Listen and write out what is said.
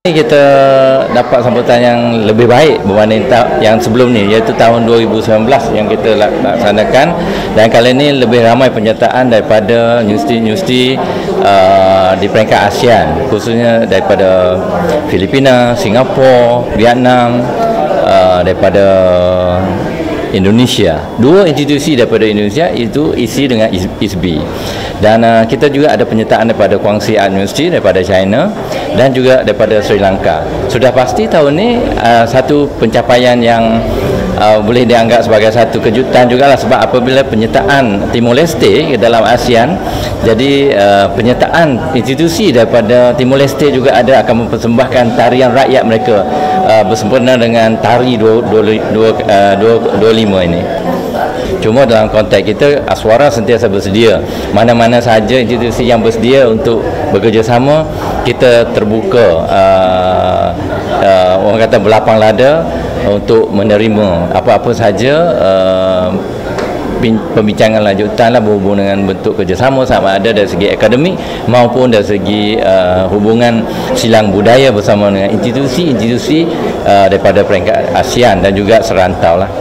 Kita dapat sambutan yang lebih baik berbanding yang sebelum ni, iaitu tahun 2019 yang kita laksanakan, dan kali ini lebih ramai penyertaan daripada universiti-universiti di peringkat ASEAN, khususnya daripada Filipina, Singapura, Vietnam, daripada Indonesia. Dua institusi daripada Indonesia itu isi dengan ISB, dan kita juga ada penyertaan daripada Guangxi Art University daripada China dan juga daripada Sri Lanka. Sudah pasti tahun ini satu pencapaian yang boleh dianggap sebagai satu kejutan jugalah, sebab apabila penyertaan Timor Leste ke dalam ASEAN, jadi penyertaan institusi daripada Timor Leste juga ada akan mempersembahkan tarian rakyat mereka bersempena dengan Tari 25 ini. Cuma dalam konteks kita, Aswara sentiasa bersedia. Mana-mana sahaja institusi yang bersedia untuk bekerjasama, kita terbuka, orang kata berlapang lada untuk menerima apa-apa sahaja pembincangan lanjutan lah berhubung dengan bentuk kerjasama, sama ada dari segi akademik maupun dari segi hubungan silang budaya bersama dengan institusi-institusi daripada peringkat ASEAN dan juga serantau lah.